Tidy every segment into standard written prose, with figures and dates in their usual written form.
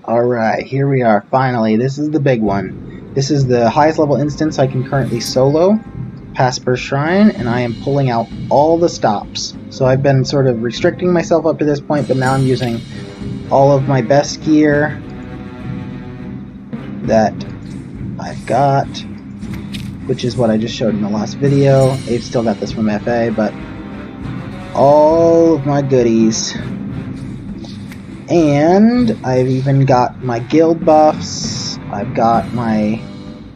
Alright, here we are, finally. This is the big one. This is the highest level instance I can currently solo, Pasper Shrine, and I am pulling out all the stops. So I've been sort of restricting myself up to this point, but now I'm using all of my best gear that I've got, which is what I just showed in the last video. I've still got this from FA, but all of my goodies. And I've even got my guild buffs, I've got my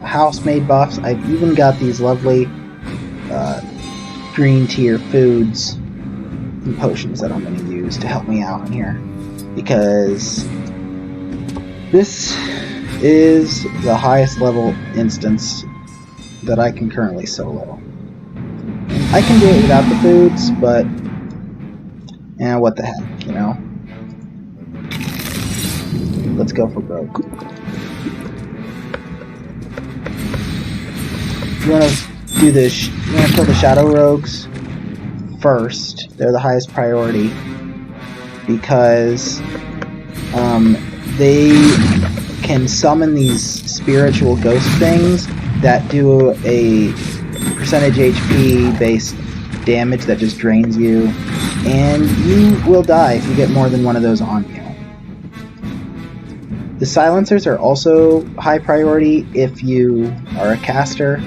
housemaid buffs, I've even got these lovely green tier foods and potions that I'm going to use to help me out in here. Because this is the highest level instance that I can currently solo. I can do it without the foods, but what the heck, you know? Let's go for broke. You want to do this? You want to kill the shadow rogues first. They're the highest priority because they can summon these spiritual ghost things that do a percentage HP based damage that just drains you, and you will die if you get more than one of those on you. The silencers are also high priority if you are a caster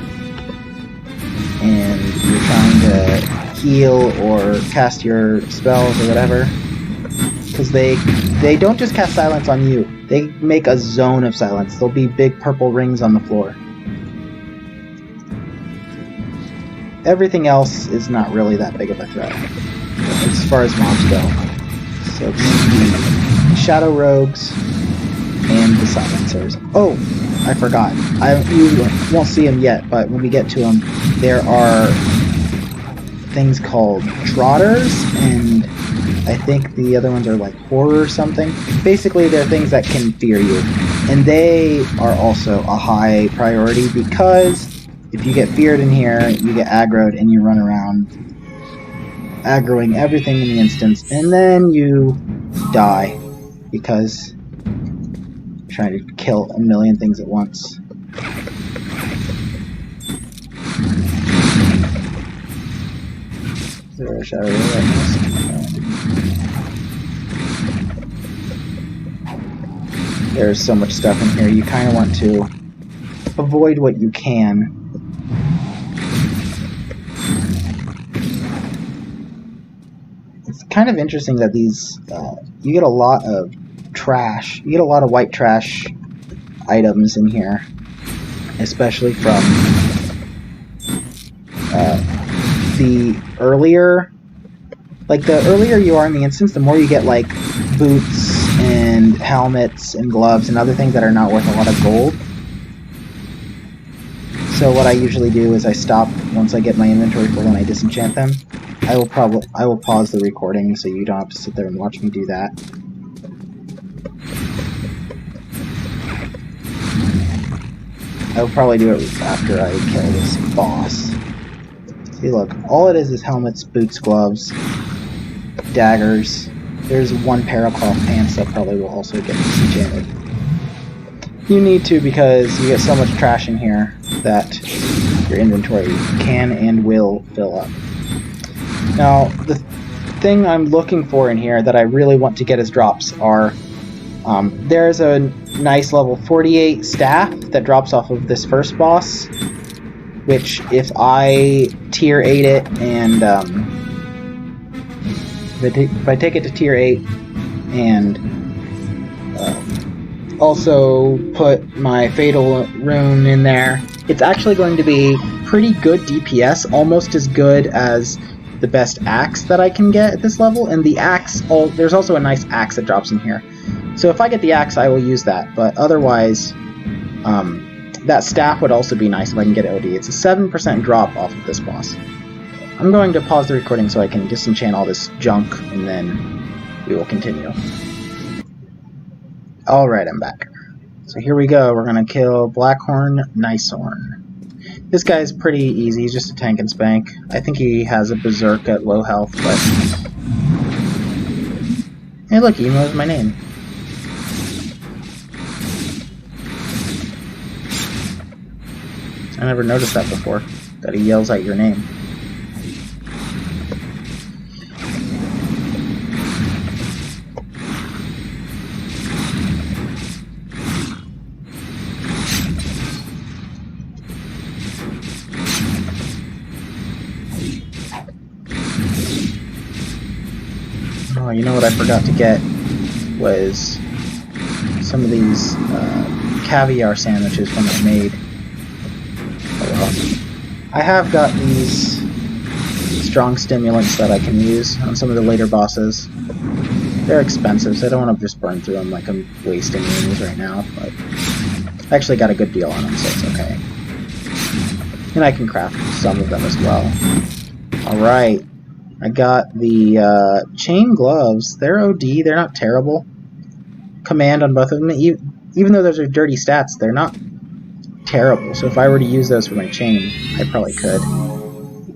and you're trying to heal or cast your spells or whatever, because they don't just cast silence on you, they make a zone of silence. There'll be big purple rings on the floor. Everything else is not really that big of a threat as far as mobs go. So it's the shadow rogues and the silencers. Oh, I forgot. You won't see them yet, but when we get to them, there are things called trotters, and I think the other ones are like horror or something. Basically, they're things that can fear you, and they are also a high priority because if you get feared in here, you get aggroed and you run around aggroing everything in the instance, and then you die because trying to kill a million things at once. Is there a shadow There's so much stuff in here, you kind of want to avoid what you can. It's kind of interesting that these, you get a lot of trash. You get a lot of white trash items in here, especially from the earlier you are in the instance, the more you get like boots and helmets and gloves and other things that are not worth a lot of gold. So what I usually do is I stop once I get my inventory full and I disenchant them. I will pause the recording so you don't have to sit there and watch me do that. I will probably do it after I kill this boss. See, look, all it is helmets, boots, gloves, daggers. There's one pair of cloth pants that probably will also get disenchanted. You need to, because you get so much trash in here that your inventory can and will fill up. Now, the thing I'm looking for in here that I really want to get as drops are there's a nice level 48 staff that drops off of this first boss, which if I tier 8 it and if I take it to tier 8 and also put my fatal rune in there, it's actually going to be pretty good DPS, almost as good as the best axe that I can get at this level. And the axe, there's also a nice axe that drops in here. So if I get the axe, I will use that, but otherwise, that staff would also be nice if I can get OD. It's a 7% drop off of this boss. I'm going to pause the recording so I can disenchant all this junk, and then we will continue. Alright, I'm back. So here we go, we're going to kill Blackhorn Nicehorn. This guy's pretty easy, he's just a tank and spank. I think he has a berserk at low health, but... Hey look, he knows my name. I never noticed that before, that he yells out your name. Oh, you know what I forgot to get was some of these caviar sandwiches when I made. Oh well. I have got these strong stimulants that I can use on some of the later bosses. They're expensive, so I don't want to just burn through them like I'm wasting these right now, but I actually got a good deal on them, so it's okay. And I can craft some of them as well. Alright. I got the chain gloves. They're OD. They're not terrible. Command on both of them. Even though those are dirty stats, they're not terrible. So if I were to use those for my chain, I probably could.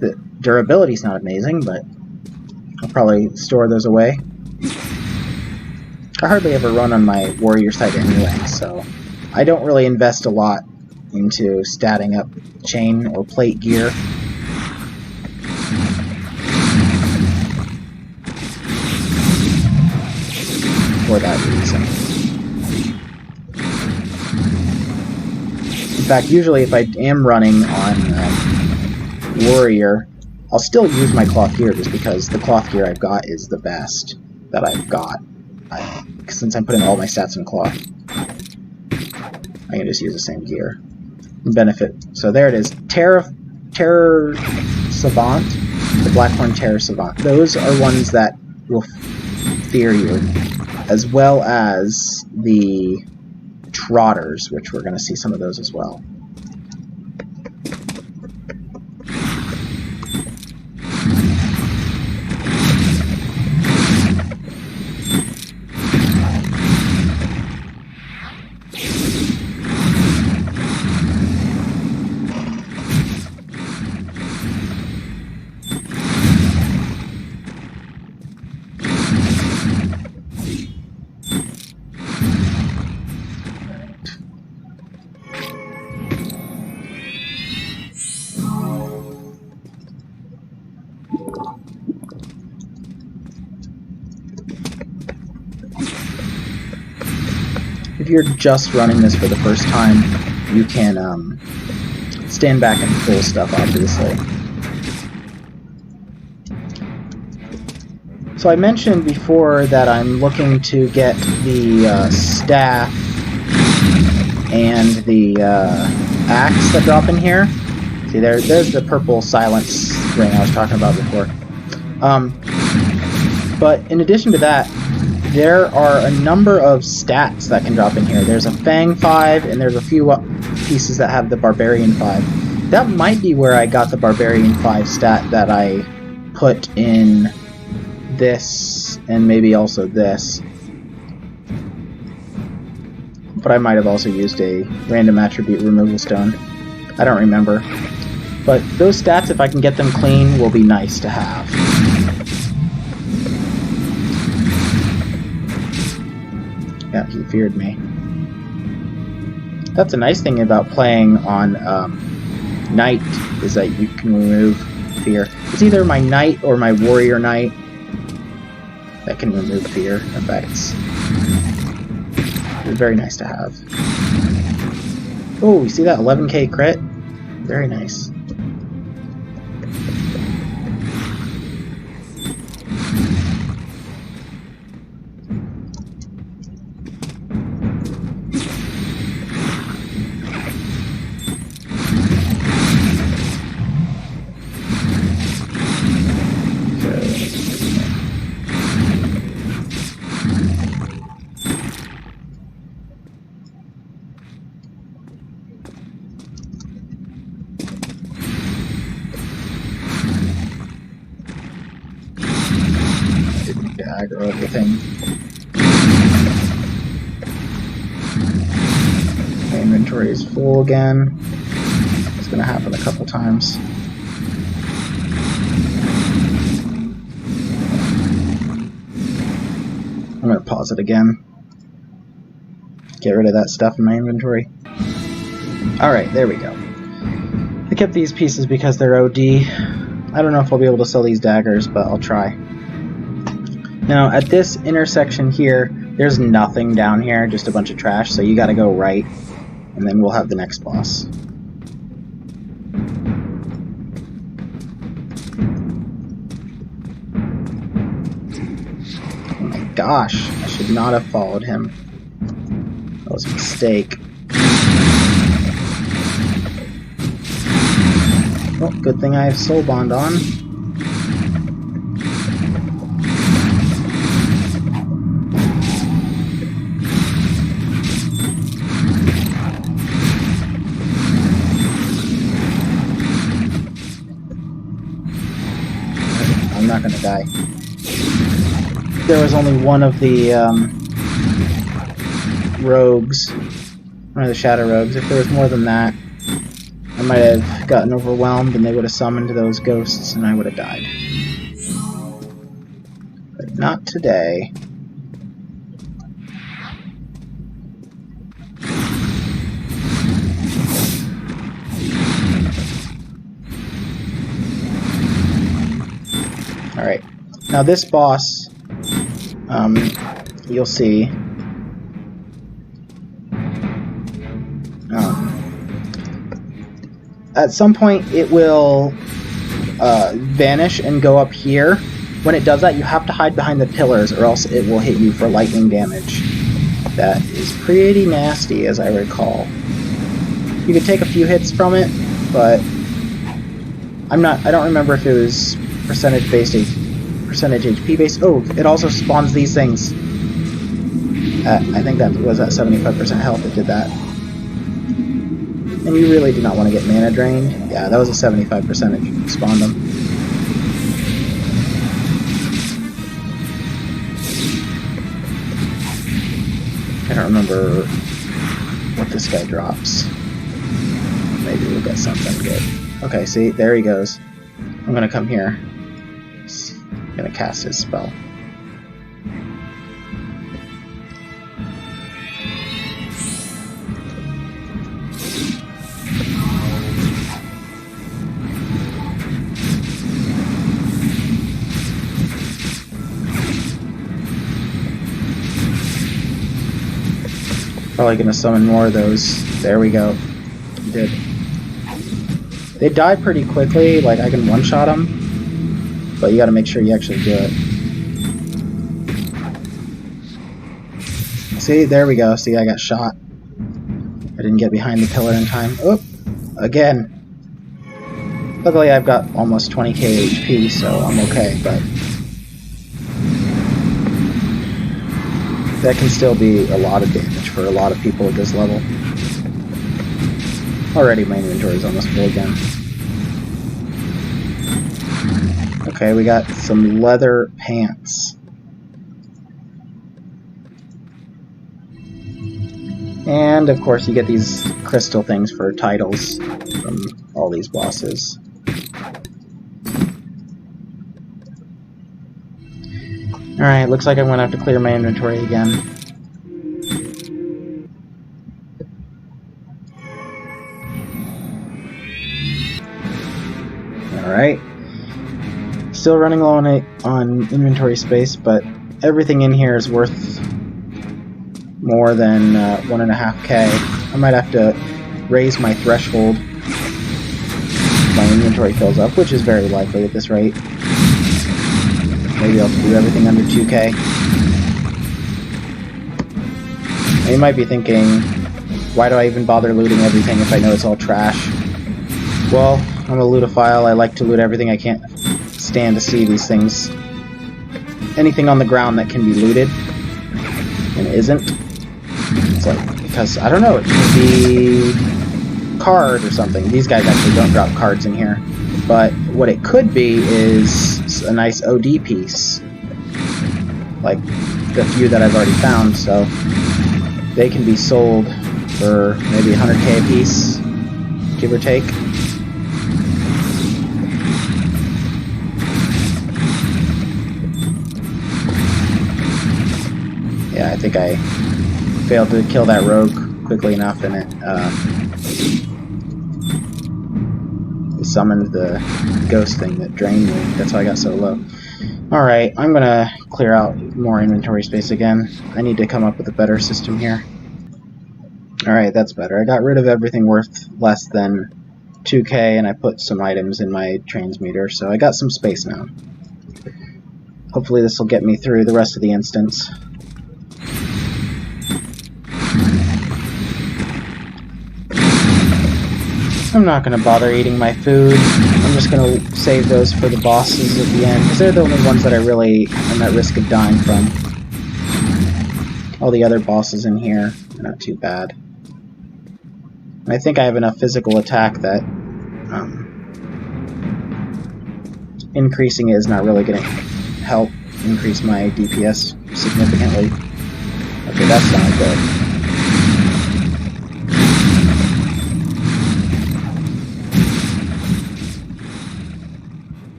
The durability's not amazing, but I'll probably store those away. I hardly ever run on my warrior side anyway, so I don't really invest a lot into statting up chain or plate gear. For that reason. In fact, usually if I am running on warrior, I'll still use my cloth gear just because the cloth gear I've got is the best that I've got. Since I'm putting all my stats in cloth, I can just use the same gear. Benefit. So there it is. Terror Savant, the Blackhorn Terror Savant. Those are ones that will fear you, as well as the Trotters, which we're going to see some of those as well. If you're just running this for the first time, you can stand back and pull stuff, obviously. So I mentioned before that I'm looking to get the staff and the axe that drop in here. See, there's the purple silence ring I was talking about before. But in addition to that, there are a number of stats that can drop in here. There's a Fang 5, and there's a few pieces that have the Barbarian 5. That might be where I got the Barbarian 5 stat that I put in this, and maybe also this. But I might have also used a random attribute removal stone. I don't remember. But those stats, if I can get them clean, will be nice to have. Yeah, he feared me. That's a nice thing about playing on Knight, is that you can remove fear. It's either my Knight or my Warrior Knight that can remove fear effects. It's very nice to have. Oh, you see that 11k crit? Very nice. Aggro everything. My inventory is full again. It's gonna happen a couple times. I'm gonna pause it again. Get rid of that stuff in my inventory. Alright, there we go. I kept these pieces because they're OD. I don't know if I'll be able to sell these daggers, but I'll try. Now, at this intersection here, there's nothing down here, just a bunch of trash, so you gotta go right, and then we'll have the next boss. Oh my gosh, I should not have followed him. That was a mistake. Well, good thing I have Soul Bond on. I'm not gonna die. There was only one of the rogues, one of the shadow rogues. If there was more than that, I might have gotten overwhelmed and they would have summoned those ghosts and I would have died. But not today. Alright, now this boss, you'll see, at some point it will vanish and go up here. When it does that, you have to hide behind the pillars or else it will hit you for lightning damage. That is pretty nasty, as I recall. You could take a few hits from it, but I don't remember if it was percentage HP based. Oh, it also spawns these things. I think that was at 75% health it did that. And you really do not want to get mana drained. Yeah, that was a 75% if you spawned them. I don't remember what this guy drops. Maybe we'll get something good. Okay, see, there he goes. I'm gonna come here. I'm gonna cast his spell. Probably gonna summon more of those. There we go. He did. They die pretty quickly, like I can one-shot them, but you gotta make sure you actually do it. See, there we go. See, I got shot. I didn't get behind the pillar in time. Oop! Again. Luckily I've got almost 20k HP, so I'm okay, but that can still be a lot of damage for a lot of people at this level. Already my inventory is almost full again. Okay, we got some leather pants. And of course you get these crystal things for titles from all these bosses. Alright, looks like I'm gonna have to clear my inventory again. Alright. Still running low on inventory space, but everything in here is worth more than 1.5k. I might have to raise my threshold if my inventory fills up, which is very likely at this rate. Maybe I'll do everything under 2k. Now you might be thinking, why do I even bother looting everything if I know it's all trash? Well, I'm a lootophile. I like to loot everything. I can't stand to see these things. Anything on the ground that can be looted and isn't. It's like, because, I don't know, it could be card or something. These guys actually don't drop cards in here. But what it could be is a nice OD piece. Like the few that I've already found, so they can be sold for maybe 100k a piece, give or take. Yeah, I think I failed to kill that rogue quickly enough, and it summoned the ghost thing that drained me. That's how I got so low. Alright, I'm gonna clear out more inventory space again. I need to come up with a better system here. Alright, that's better. I got rid of everything worth less than 2k and I put some items in my transmuter, so I got some space now. Hopefully this will get me through the rest of the instance. I'm not going to bother eating my food. I'm just going to save those for the bosses at the end, because they're the only ones that I really am at risk of dying from. All the other bosses in here are not too bad. And I think I have enough physical attack that increasing it is not really going to help increase my DPS significantly. Okay, that's not good.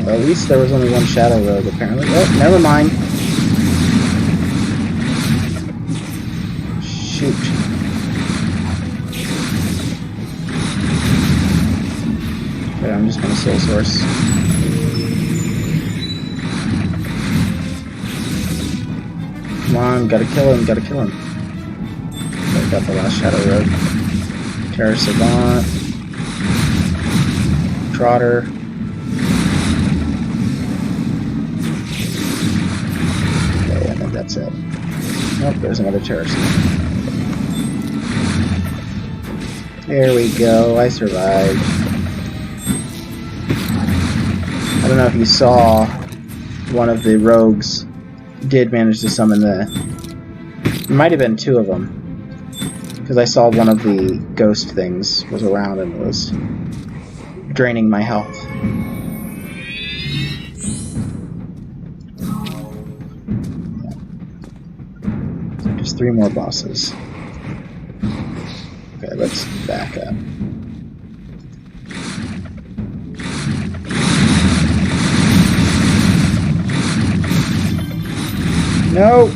Well, at least there was only one Shadow Rogue, apparently. Oh, never mind. Shoot. Okay, I'm just gonna soul source. Come on, gotta kill him, gotta kill him. Okay, got the last Shadow Rogue. Terror Savant. Trotter. Okay, I think that's it. Nope, there's another Terror Savant. There we go, I survived. I don't know if you saw, one of the rogues did manage to summon it might have been two of them, because I saw one of the ghost things was around and was draining my health. So just 3 more bosses. Okay, let's back up. No!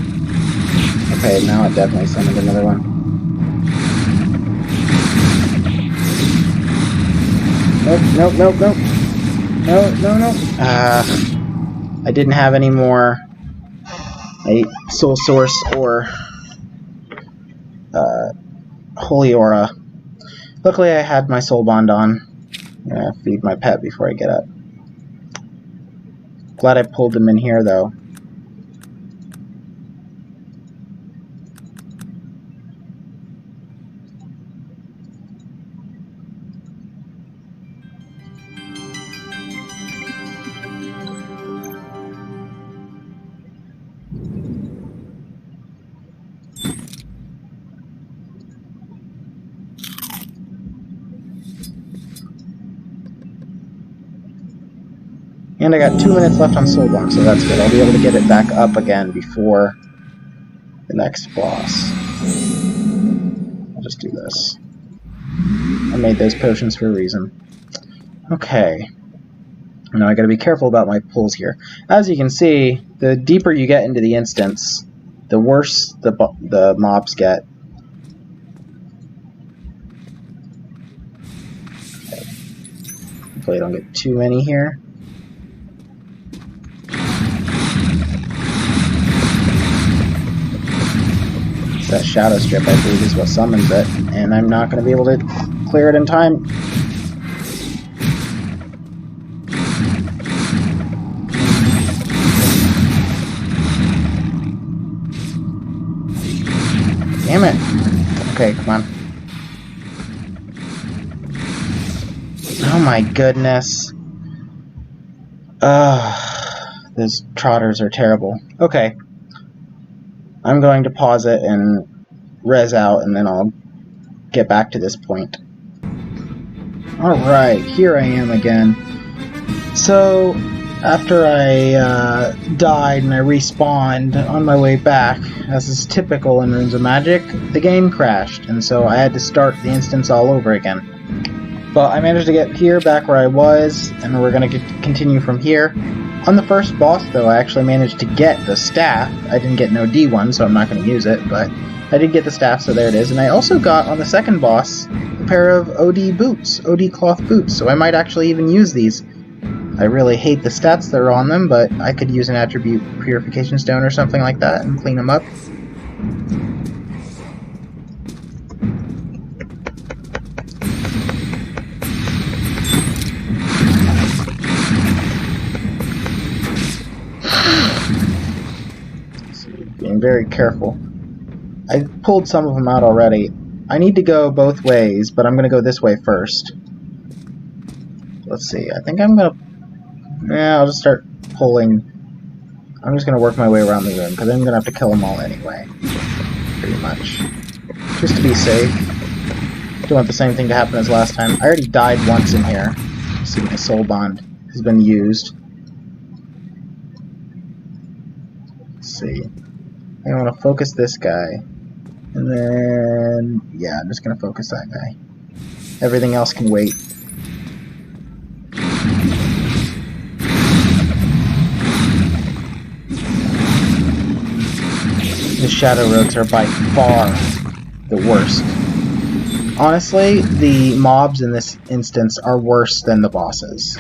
Okay, now it definitely summoned another one. Nope, nope, nope, nope. No, no, no. I didn't have any more Soul Source or Holy Aura. Luckily I had my Soul Bond on. I'm gonna feed my pet before I get up. Glad I pulled them in here though. And I got 2 minutes left on Soul Bond, so that's good. I'll be able to get it back up again before the next boss. I'll just do this. I made those potions for a reason. Okay. Now I gotta be careful about my pulls here. As you can see, the deeper you get into the instance, the worse the mobs get. Okay. Hopefully I don't get too many here. That Shadow Strip, I believe, is what summons it, and I'm not going to be able to clear it in time. Damn it! Okay, come on. Oh my goodness. Those trotters are terrible. Okay. I'm going to pause it and res out, and then I'll get back to this point. Alright, here I am again. So, after I died and I respawned on my way back, as is typical in Runes of Magic, the game crashed, and so I had to start the instance all over again. But I managed to get here, back where I was, and we're going to continue from here. On the first boss, though, I actually managed to get the staff. I didn't get no D1, so I'm not going to use it, but I did get the staff, so there it is. And I also got, on the second boss, a pair of OD boots, OD cloth boots, so I might actually even use these. I really hate the stats that are on them, but I could use an attribute purification stone or something like that and clean them up. Being very careful. I pulled some of them out already. I need to go both ways, but I'm going to go this way first. Let's see, I think I'm going to... Yeah, I'll just start pulling. I'm just going to work my way around the room, because I'm going to have to kill them all anyway. Pretty much. Just to be safe. Don't want the same thing to happen as last time. I already died once in here. See, my soul bond has been used. Let's see. I want to focus this guy. And then... yeah, I'm just going to focus that guy. Everything else can wait. The Shadow Rogues are by far the worst. Honestly, the mobs in this instance are worse than the bosses.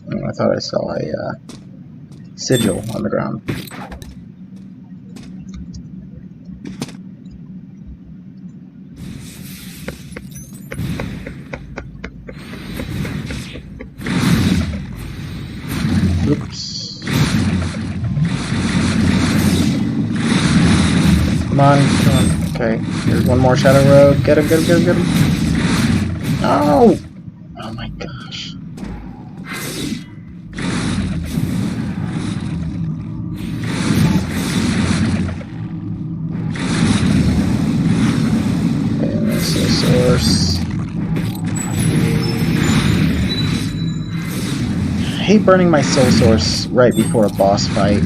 I thought I saw a sigil on the ground. Oops. Come on, come on. Okay, there's one more Shadow Rogue. Get him, get him, get him, get him. No! Oh my gosh. Source. I hate burning my soul source right before a boss fight.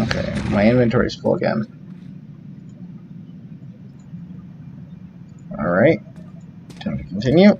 Okay, my inventory is full again. Alright, time to continue.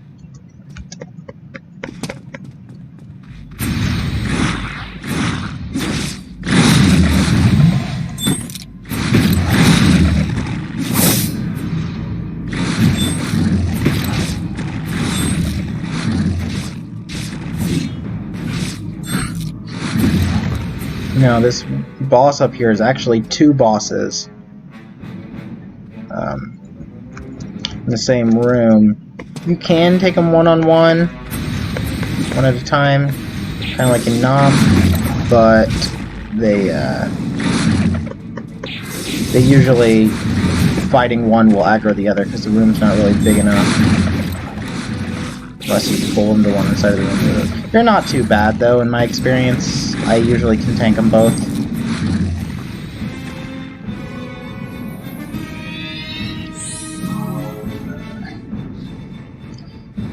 Now, this boss up here is actually two bosses in the same room. You can take them one-on-one, one at a time, kind of like in Nom, but they usually, fighting one will aggro the other because the room's not really big enough. Unless you pull them to one side of the room. They're not too bad, though, in my experience. I usually can tank them both.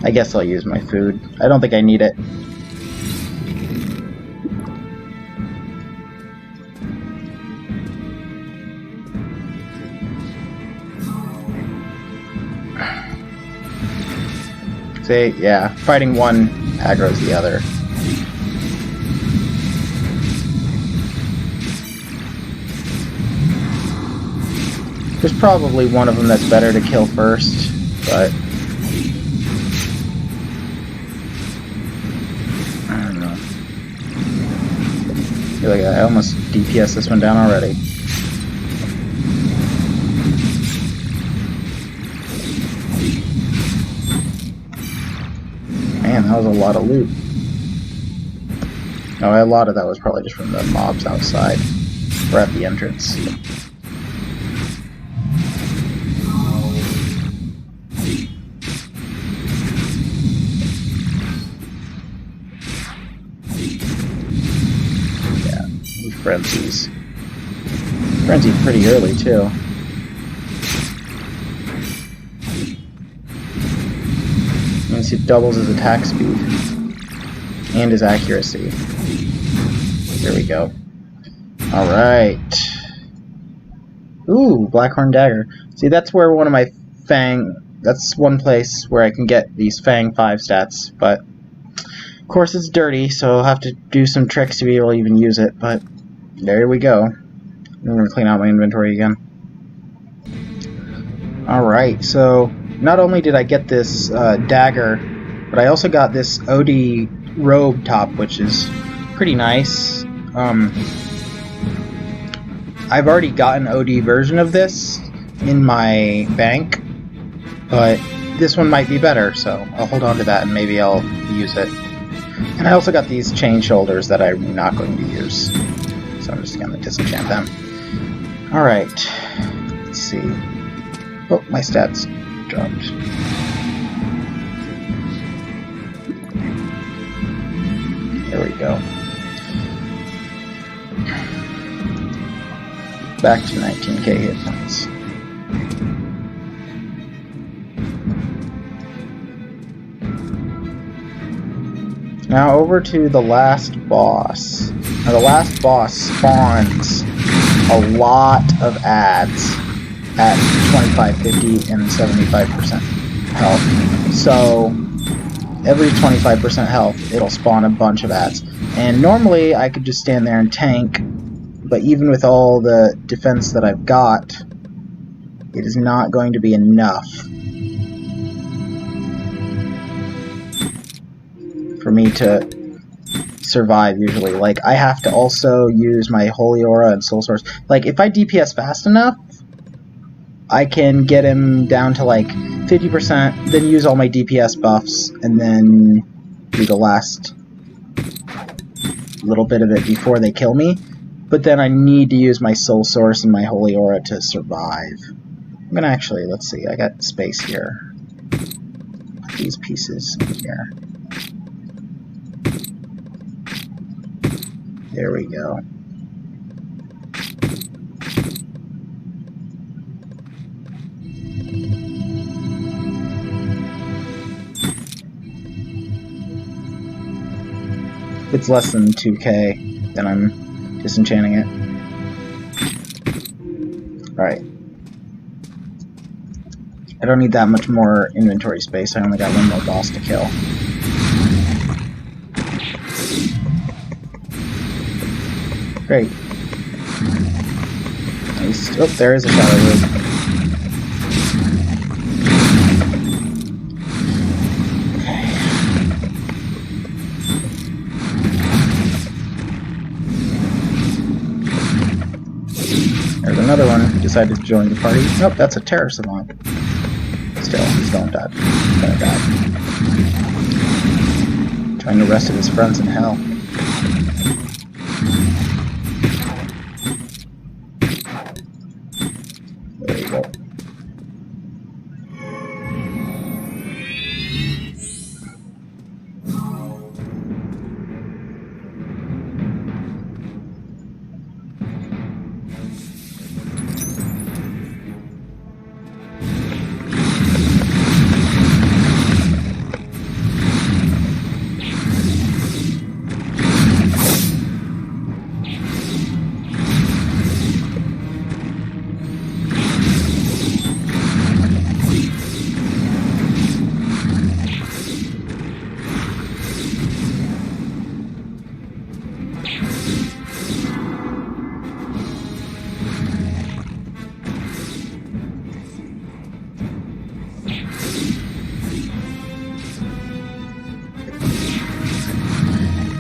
I guess I'll use my food. I don't think I need it. See, yeah, fighting one aggro's the other. There's probably one of them that's better to kill first, but I don't know. I feel like I almost DPS this one down already. Man, that was a lot of loot. Oh, a lot of that was probably just from the mobs outside, or at the entrance. Frenzies. Frenzied pretty early, too. You can see it doubles his attack speed. And his accuracy. There we go. Alright. Ooh, Blackhorn Dagger. See, that's where one of my Fang... That's one place where I can get these Fang 5 stats, but... Of course, it's dirty, so I'll have to do some tricks to be able to even use it, but... There we go. I'm going to clean out my inventory again. Alright, so not only did I get this dagger, but I also got this OD robe top, which is pretty nice. I've already got an OD version of this in my bank, but this one might be better, so I'll hold on to that and maybe I'll use it. And I also got these chain shoulders that I'm not going to use. So I'm just going to disenchant them. Alright. Let's see. Oh, my stats dropped. There we go. Back to 19k hit points. Now over to the last boss. Now the last boss spawns a lot of ads at 25, 50, and 75% health. So every 25% health, it'll spawn a bunch of ads. And normally I could just stand there and tank, but even with all the defense that I've got, it is not going to be enough for me to survive usually. Like, I have to also use my Holy Aura and Soul Source. Like, if I DPS fast enough, I can get him down to like 50%, then use all my DPS buffs, and then do the last little bit of it before they kill me. But then I need to use my Soul Source and my Holy Aura to survive. I'm gonna actually, let's see, I got space here. Put these pieces in here. There we go. If it's less than 2k, then I'm disenchanting it. Alright. I don't need that much more inventory space, I only got one more boss to kill. Great. Nice. Oh, there is a shadow room. Okay. There's another one who decided to join the party. Nope, that's a terror savant. Still, he's going to die. He's gonna die. Join the rest of his friends in hell. There you go.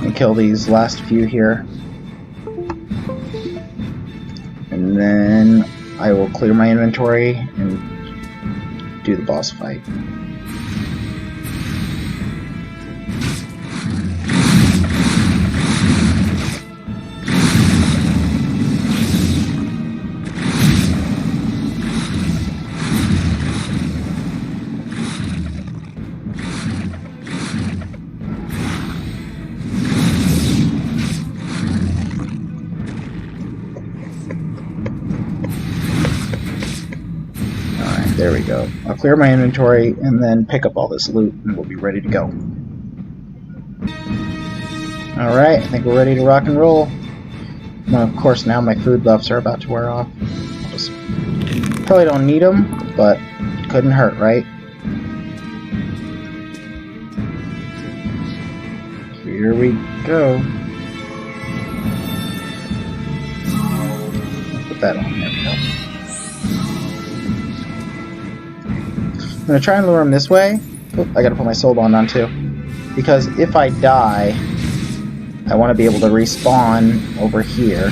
And kill these last few here. And then I will clear my inventory and do the boss fight. There we go. I'll clear my inventory and then pick up all this loot and we'll be ready to go. Alright, I think we're ready to rock and roll. Well, of course, now my food buffs are about to wear off. Probably don't need them, but couldn't hurt, right? Here we go. Put that on. There we go. I'm going to try and lure him this way. Oh, I got to put my soul bond on too. Because if I die, I want to be able to respawn over here. I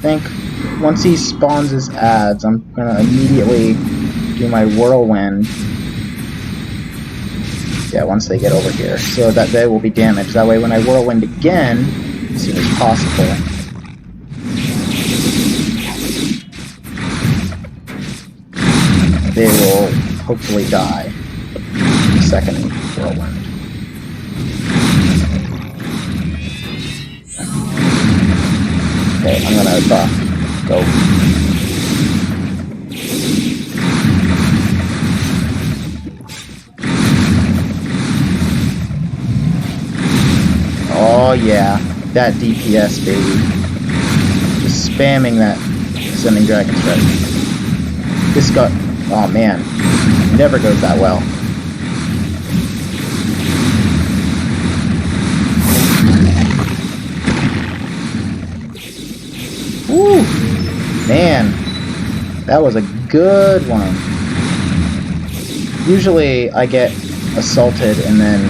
think once he spawns his adds, I'm going to immediately do my whirlwind. Yeah, once they get over here. So that they will be damaged. That way when I whirlwind again, as soon as possible, they will hopefully die. Second whirlwind. Okay, I'm gonna go. Oh yeah, that DPS, baby. Just spamming that Sending Dragon Strike. This got... oh man, never goes that well. Woo! Man, that was a good one. Usually I get assaulted and then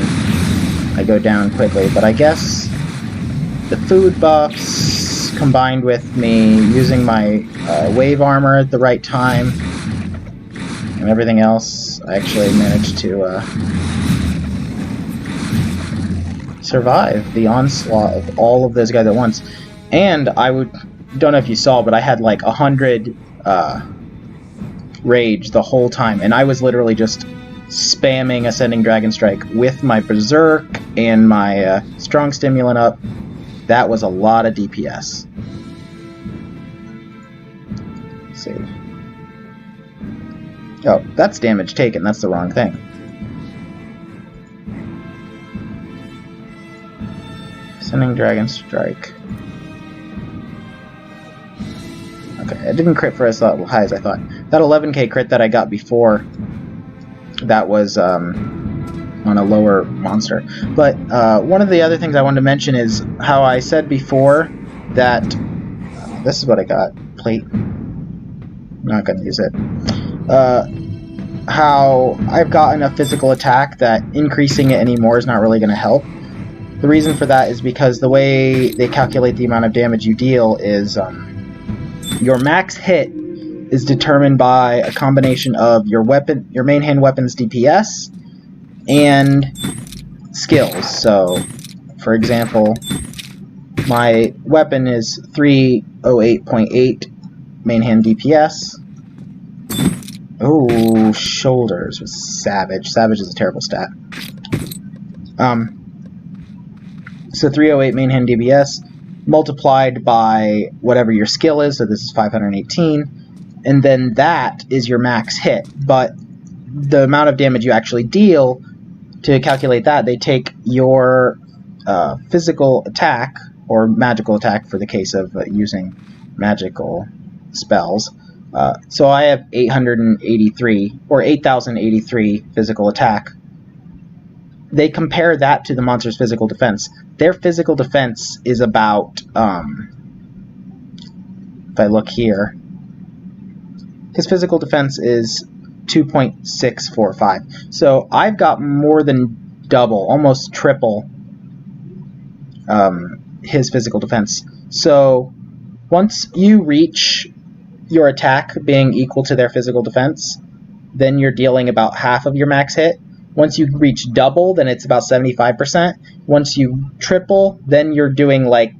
I go down quickly, but I guess the food buffs combined with me using my wave armor at the right time and everything else, I actually managed to survive the onslaught of all of those guys at once. And don't know if you saw, but I had like 100 rage the whole time, and I was literally just spamming Ascending Dragon Strike with my Berserk and my Strong Stimulant up. That was a lot of DPS. Let's see. Oh, that's damage taken. That's the wrong thing. Ascending Dragon Strike. Okay, it didn't crit for as high as I thought. That 11k crit that I got before, that was on a lower monster. But one of the other things I wanted to mention is how I said before that this is what I got. Plate. Not going to use it. How I've gotten a physical attack that increasing it anymore is not really going to help. The reason for that is because the way they calculate the amount of damage you deal is your max hit is determined by a combination of your main hand weapon's DPS and skills. So, for example, my weapon is 308.8 main hand DPS. Oh, shoulders was Savage. Savage is a terrible stat. So 308 main hand DPS multiplied by whatever your skill is, so this is 518, and then that is your max hit. But the amount of damage you actually deal, to calculate that, they take your physical attack, or magical attack for the case of using magical spells. So I have 883, or 8,083 physical attack. They compare that to the monster's physical defense. Their physical defense is about, if I look here, his physical defense is 2.645. So I've got more than double, almost triple his physical defense. So once you reach your attack being equal to their physical defense, then you're dealing about half of your max hit. Once you reach double, then it's about 75%. Once you triple, then you're doing like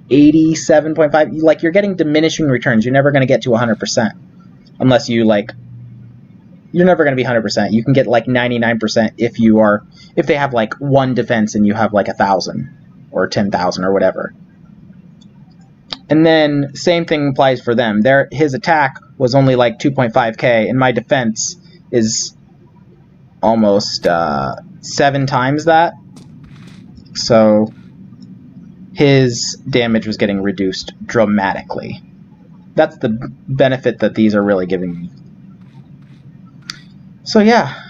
87.5. Like, you're getting diminishing returns. You're never going to get to 100%. Unless you, like, you're never going to be 100%. You can get like 99% if they have like 1 defense and you have like 1,000 or 10,000 or whatever. And then same thing applies for them. His attack was only like 2.5k, and my defense is almost 7 times that. So his damage was getting reduced dramatically. That's the benefit that these are really giving me. So yeah,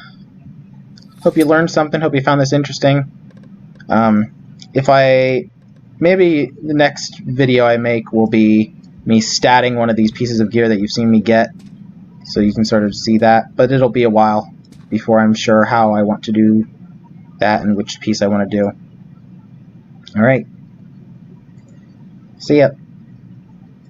hope you learned something. Hope you found this interesting. Maybe the next video I make will be me statting one of these pieces of gear that you've seen me get, so you can sort of see that. But it'll be a while before I'm sure how I want to do that and which piece I want to do. Alright. See ya.